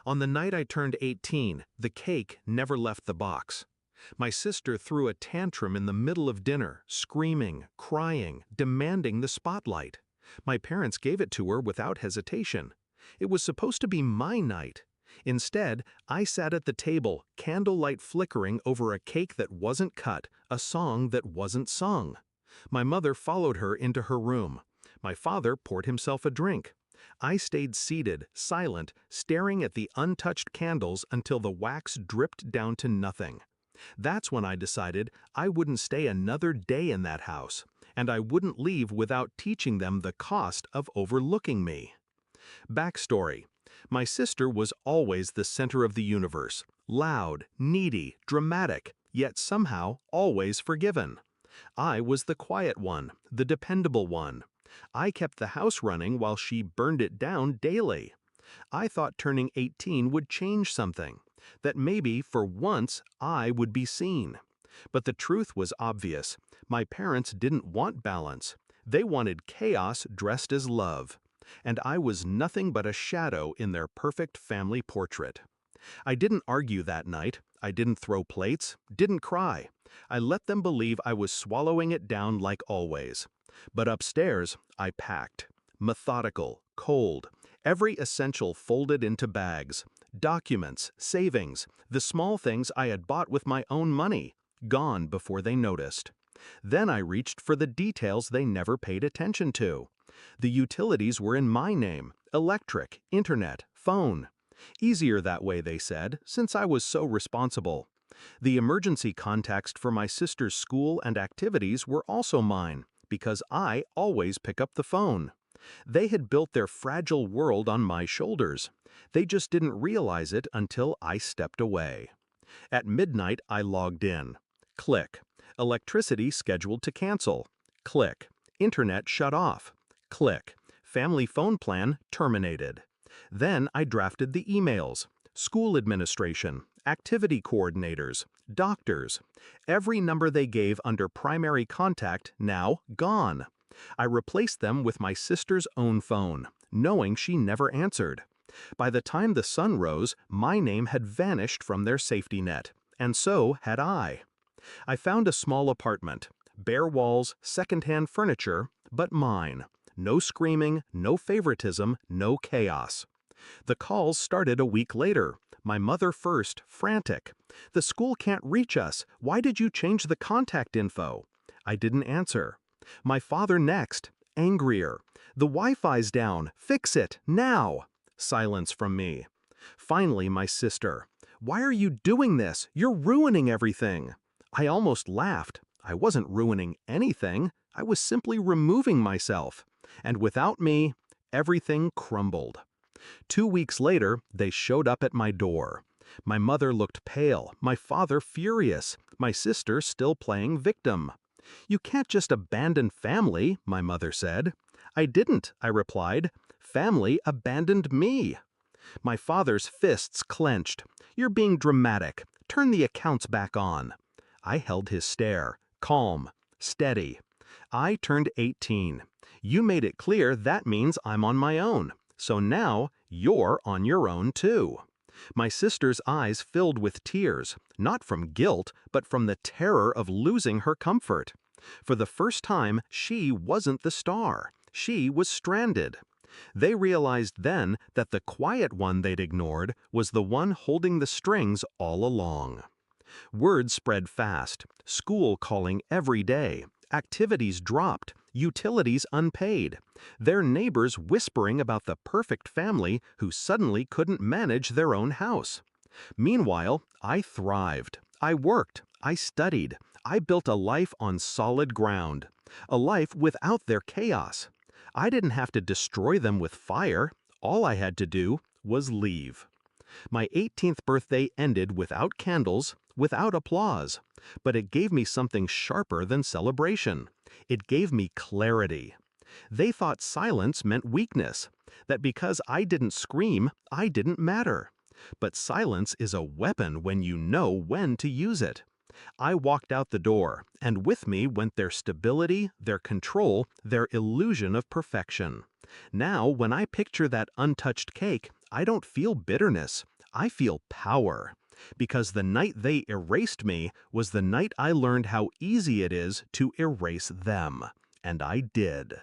On the night I turned 18, the cake never left the box. My sister threw a tantrum in the middle of dinner, screaming, crying, demanding the spotlight. My parents gave it to her without hesitation. It was supposed to be my night. Instead, I sat at the table, candlelight flickering over a cake that wasn't cut, a song that wasn't sung. My mother followed her into her room. My father poured himself a drink. I stayed seated, silent, staring at the untouched candles until the wax dripped down to nothing. That's when I decided I wouldn't stay another day in that house, and I wouldn't leave without teaching them the cost of overlooking me. Backstory: my sister was always the center of the universe, loud, needy, dramatic, yet somehow always forgiven. I was the quiet one, the dependable one. I kept the house running while she burned it down daily. I thought turning 18 would change something, that maybe for once I would be seen. But the truth was obvious. My parents didn't want balance. They wanted chaos dressed as love. And I was nothing but a shadow in their perfect family portrait. I didn't argue that night. I didn't throw plates, didn't cry. I let them believe I was swallowing it down like always. But upstairs, I packed. Methodical, cold, every essential folded into bags. Documents, savings, the small things I had bought with my own money, gone before they noticed. Then I reached for the details they never paid attention to. The utilities were in my name: electric, internet, phone. Easier that way, they said, since I was so responsible. The emergency contacts for my sister's school and activities were also mine, because I always pick up the phone. They had built their fragile world on my shoulders. They just didn't realize it until I stepped away. At midnight, I logged in. Click. Electricity scheduled to cancel. Click. Internet shut off. Click. Family phone plan terminated. Then I drafted the emails. School administration, activity coordinators, doctors. Every number they gave under primary contact now gone. I replaced them with my sister's own phone, knowing she never answered. By the time the sun rose, my name had vanished from their safety net, and so had I. I found a small apartment, bare walls, secondhand furniture, but mine. No screaming, no favoritism, no chaos. The calls started a week later. My mother first, frantic. "The school can't reach us. Why did you change the contact info?" I didn't answer. My father next, angrier. "The Wi-Fi's down. Fix it, now." Silence from me. Finally, my sister. "Why are you doing this? You're ruining everything." I almost laughed. I wasn't ruining anything. I was simply removing myself. And without me, everything crumbled. 2 weeks later, they showed up at my door. My mother looked pale, my father furious, my sister still playing victim. "You can't just abandon family," my mother said. "I didn't," I replied. "Family abandoned me." My father's fists clenched. "You're being dramatic. Turn the accounts back on." I held his stare, calm, steady. "I turned 18. You made it clear that means I'm on my own. So now you're on your own too." My sister's eyes filled with tears, not from guilt, but from the terror of losing her comfort. For the first time, she wasn't the star. She was stranded. They realized then that the quiet one they'd ignored was the one holding the strings all along. Word spread fast, school calling every day, activities dropped, utilities unpaid, their neighbors whispering about the perfect family who suddenly couldn't manage their own house. Meanwhile, I thrived. I worked. I studied. I built a life on solid ground. A life without their chaos. I didn't have to destroy them with fire. All I had to do was leave. My 18th birthday ended without candles, without applause. But it gave me something sharper than celebration. It gave me clarity. They thought silence meant weakness, that because I didn't scream, I didn't matter. But silence is a weapon when you know when to use it. I walked out the door, and with me went their stability, their control, their illusion of perfection. Now, when I picture that untouched cake, I don't feel bitterness. I feel power, because the night they erased me was the night I learned how easy it is to erase them. And I did.